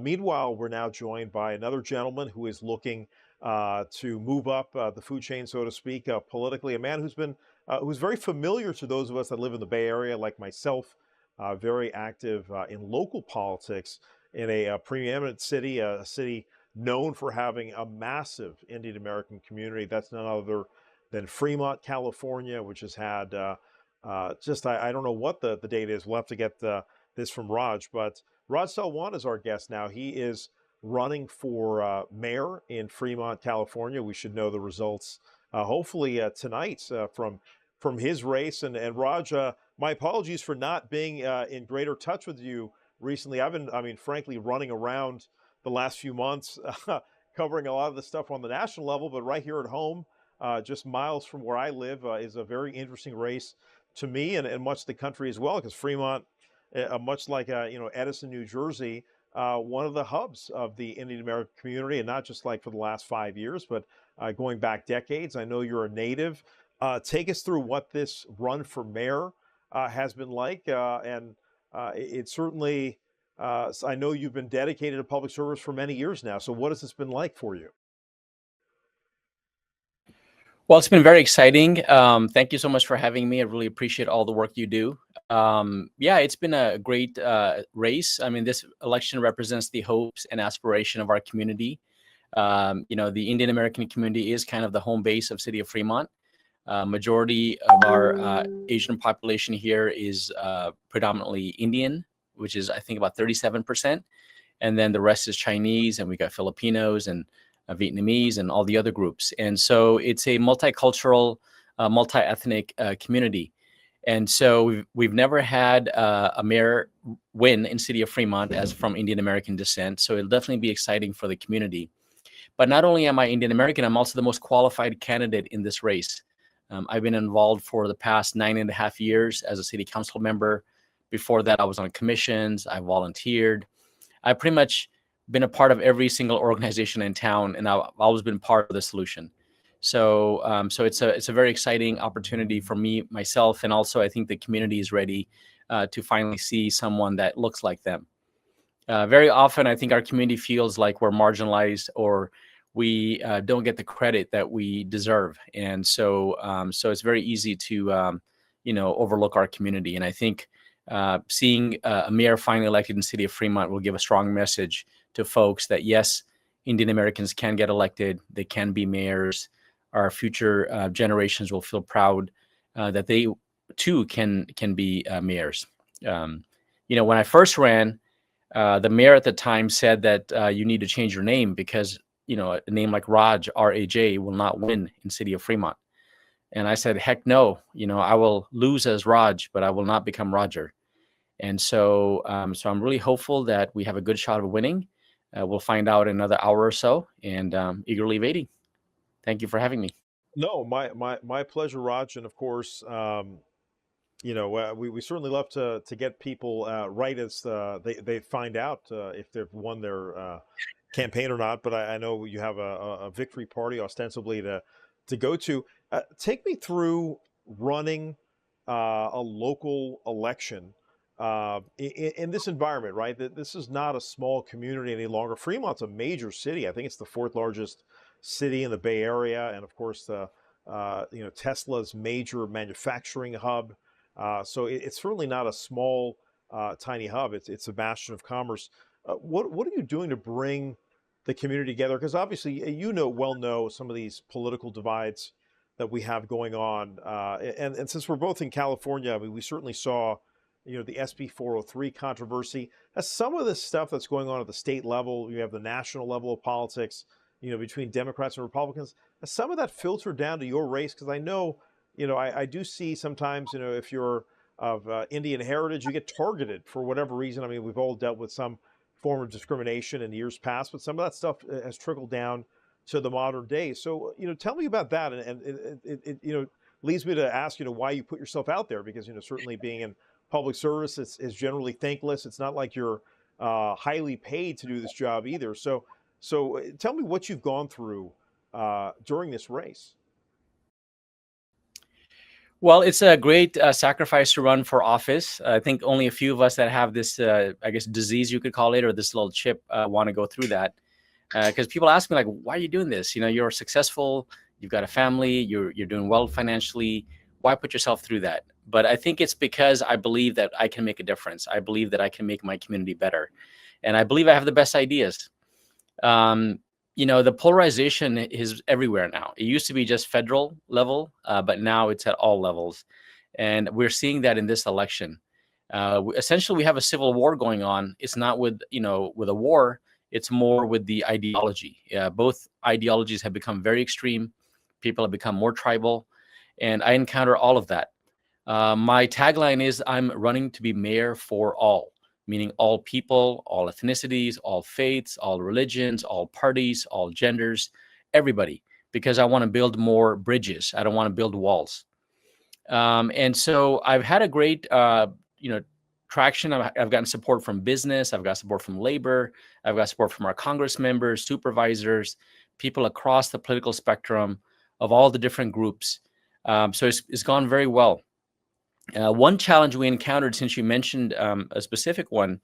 Meanwhile, we're now joined by another gentleman who is looking to move up the food chain, so to speak, politically. A man who's very familiar to those of us that live in the Bay Area, like myself, very active in local politics in a preeminent city, a city known for having a massive Indian American community. That's none other than Fremont, California, which has had I don't know what the date is. We'll have to get this from Raj, but Raj Salwan is our guest now. He is running for mayor in Fremont, California. We should know the results hopefully tonight from his race. And Raj, my apologies for not being in greater touch with you recently. I've been, I mean, frankly, running around the last few months, covering a lot of the stuff on the national level, but right here at home, just miles from where I live, is a very interesting race to me and much of the country as well, because Fremont, much like Edison, New Jersey, one of the hubs of the Indian American community, and not just like for the last 5 years, but going back decades. I know you're a native. Take us through what this run for mayor has been like, and it certainly. I know you've been dedicated to public service for many years now. So what has this been like for you? Well, it's been very exciting. Thank you so much for having me. I really appreciate all the work you do. Yeah, it's been a great race. I mean, this election represents the hopes and aspiration of our community. The Indian American community is kind of the home base of City of Fremont. Majority of our Asian population here is predominantly Indian, which is, I think, about 37%. And then the rest is Chinese, and we got Filipinos and Vietnamese and all the other groups. And so it's a multicultural, multi-ethnic community. And so we've never had a mayor win in City of Fremont as from Indian American descent. So it'll definitely be exciting for the community. But not only am I Indian American, I'm also the most qualified candidate in this race. I've been involved for the past 9.5 years as a city council member. Before that, I was on commissions. I volunteered. I've pretty much been a part of every single organization in town, and I've always been part of the solution. So it's a very exciting opportunity for me, myself, and also I think the community is ready to finally see someone that looks like them. Very often, I think our community feels like we're marginalized or we don't get the credit that we deserve, and so it's very easy to overlook our community. And I think seeing a mayor finally elected in the city of Fremont will give a strong message to folks that yes, Indian Americans can get elected, they can be mayors. Our future generations will feel proud that they too can be mayors. When I first ran, the mayor at the time said that you need to change your name because a name like Raj, R-A-J, will not win in city of Fremont. And I said, heck no, I will lose as Raj, but I will not become Roger. And so I'm really hopeful that we have a good shot of winning. We'll find out in another hour or so, and eagerly waiting. Thank you for having me. No, my pleasure, Raj. And of course, we certainly love to get people right as they find out if they've won their campaign or not. But I know you have a victory party ostensibly to go to. Take me through running a local election in this environment, right? This is not a small community any longer. Fremont's a major city. I think it's the fourth largest city in the Bay Area, and of course Tesla's major manufacturing hub. So it's certainly not a small, tiny hub. It's a bastion of commerce. What are you doing to bring the community together? Because obviously, well know some of these political divides that we have going on. And since we're both in California, I mean, we certainly saw, the SB 403 controversy. Some of this stuff that's going on at the state level, you have the national level of politics, between Democrats and Republicans. Some of that filtered down to your race, because I know, I do see sometimes, if you're of Indian heritage, you get targeted for whatever reason. I mean, we've all dealt with some form of discrimination in years past, but some of that stuff has trickled down to the modern day. So, tell me about that. And it leads me to ask, why you put yourself out there, because, certainly being in public service is generally thankless. It's not like you're highly paid to do this job either. So tell me what you've gone through during this race. Well, it's a great sacrifice to run for office. I think only a few of us that have this, I guess, disease you could call it, or this little chip, want to go through that. Because people ask me like, "Why are you doing this? You know, you're successful, you've got a family, you're doing well financially. Why put yourself through that?" But I think it's because I believe that I can make a difference. I believe that I can make my community better, and I believe I have the best ideas. Um, the polarization is everywhere now. It used to be just federal level, but now it's at all levels. And we're seeing that in this election. Essentially, we have a civil war going on. It's not with a war, it's more with the ideology. Both ideologies have become very extreme. People have become more tribal. And I encounter all of that. My tagline is I'm running to be mayor for all, meaning all people, all ethnicities, all faiths, all religions, all parties, all genders, everybody, because I want to build more bridges. I don't want to build walls. And so I've had a great, traction. I've gotten support from business. I've got support from labor. I've got support from our Congress members, supervisors, people across the political spectrum of all the different groups. So it's gone very well. One challenge we encountered, since you mentioned a specific one,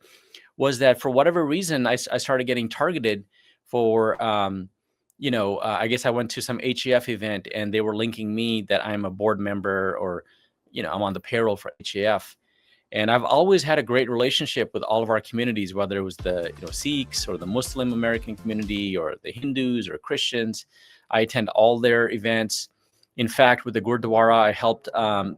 was that for whatever reason, I started getting targeted for, I guess I went to some HEF event and they were linking me that I'm a board member, or, I'm on the payroll for HEF. And I've always had a great relationship with all of our communities, whether it was the Sikhs or the Muslim American community or the Hindus or Christians. I attend all their events. In fact, with the Gurdwara, I helped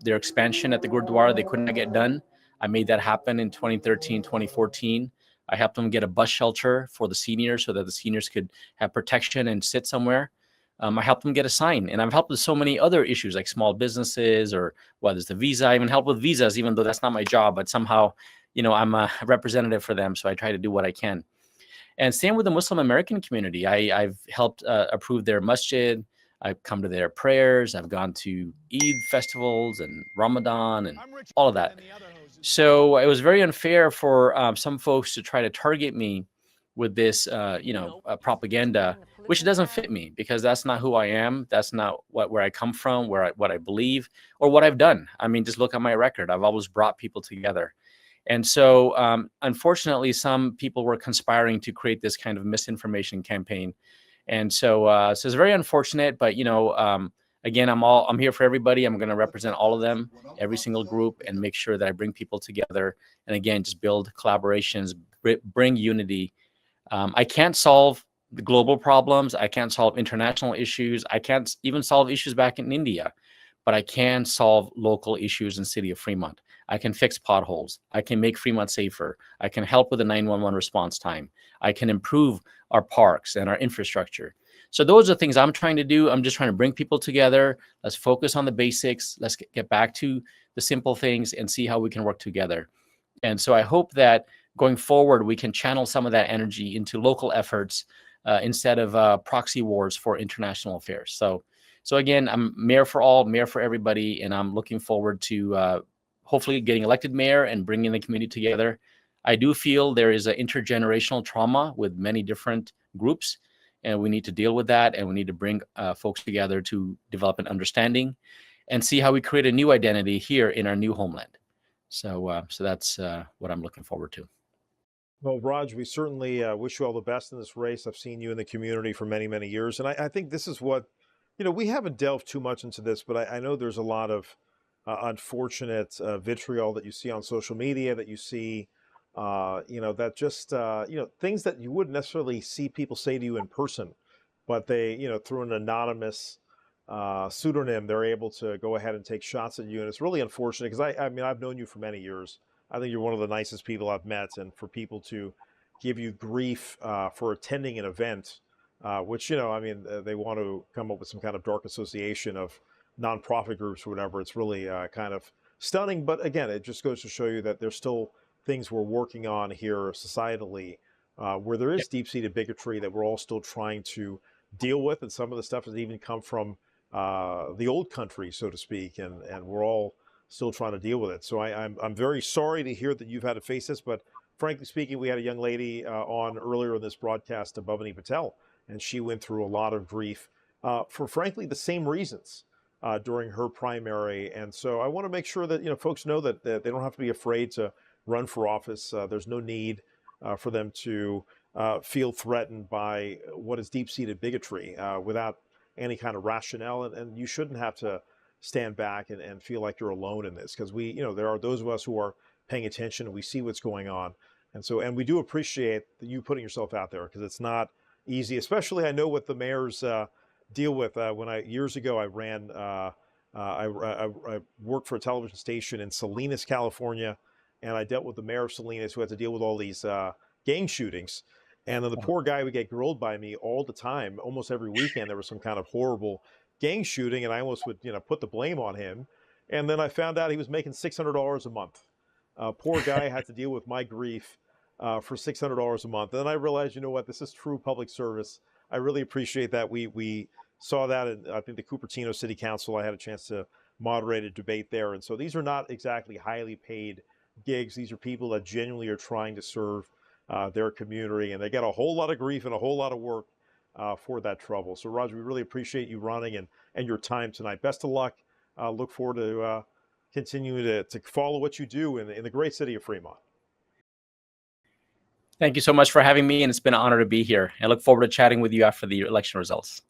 their expansion at the Gurdwara. They could not get done. I made that happen in 2013, 2014. I helped them get a bus shelter for the seniors so that the seniors could have protection and sit somewhere. I helped them get a sign, and I've helped with so many other issues like small businesses, or whether it's the visa. I even help with visas, even though that's not my job, but somehow, I'm a representative for them. So I try to do what I can. And same with the Muslim American community. I've helped approve their masjid. I've come to their prayers. I've gone to Eid festivals and Ramadan and all of that. So it was very unfair for some folks to try to target me with this, propaganda, which doesn't fit me, because that's not who I am. That's not where I come from, what I believe, or what I've done. I mean, just look at my record. I've always brought people together. And so, unfortunately, some people were conspiring to create this kind of misinformation campaign. And so it's very unfortunate. But again, I'm here for everybody. I'm going to represent all of them, every single group, and make sure that I bring people together. And again, just build collaborations, bring unity. I can't solve the global problems. I can't solve international issues. I can't even solve issues back in India, but I can solve local issues in the city of Fremont. I can fix potholes. I can make Fremont safer. I can help with the 911 response time. I can improve our parks and our infrastructure. So those are things I'm trying to do. I'm just trying to bring people together. Let's focus on the basics. Let's get back to the simple things and see how we can work together. And so I hope that going forward, we can channel some of that energy into local efforts instead of proxy wars for international affairs. So again, I'm mayor for all, mayor for everybody, and I'm looking forward to hopefully getting elected mayor and bringing the community together. I do feel there is an intergenerational trauma with many different groups, and we need to deal with that, and we need to bring folks together to develop an understanding and see how we create a new identity here in our new homeland. So that's what I'm looking forward to. Well, Raj, we certainly wish you all the best in this race. I've seen you in the community for many, many years. And I think this is what, we haven't delved too much into this, but I know there's a lot of unfortunate vitriol that you see on social media, that you see, that just, things that you wouldn't necessarily see people say to you in person, but they, through an anonymous pseudonym, they're able to go ahead and take shots at you. And it's really unfortunate because I mean, I've known you for many years. I think you're one of the nicest people I've met, and for people to give you grief for attending an event, which they want to come up with some kind of dark association of nonprofit groups or whatever. It's really kind of stunning. But again, it just goes to show you that there's still things we're working on here societally, where there is deep-seated bigotry that we're all still trying to deal with, and some of the stuff has even come from the old country, so to speak, and we're all still trying to deal with it. So I'm very sorry to hear that you've had to face this, but frankly speaking, we had a young lady on earlier in this broadcast, Bhavani Patel, and she went through a lot of grief for frankly the same reasons. during her primary. And so I want to make sure that folks know that they don't have to be afraid to run for office. There's no need for them to feel threatened by what is deep-seated bigotry without any kind of rationale. And you shouldn't have to stand back and feel like you're alone in this, because there are those of us who are paying attention and we see what's going on. And we do appreciate you putting yourself out there, because it's not easy, especially I know what the mayors deal with. Years ago, I ran, I worked for a television station in Salinas, California, and I dealt with the mayor of Salinas, who had to deal with all these gang shootings. And then the poor guy would get grilled by me all the time. Almost every weekend, there was some kind of horrible gang shooting, and I almost would, put the blame on him. And then I found out he was making $600 a month. Poor guy had to deal with my grief for $600 a month. And then I realized, you know what, this is true public service. I really appreciate that. We saw that in, I think, the Cupertino City Council. I had a chance to moderate a debate there. And so these are not exactly highly paid gigs. These are people that genuinely are trying to serve their community, and they get a whole lot of grief and a whole lot of work for that trouble. So, Raj, we really appreciate you running and your time tonight. Best of luck. Look forward to continuing to follow what you do in the great city of Fremont. Thank you so much for having me, and it's been an honor to be here. I look forward to chatting with you after the election results.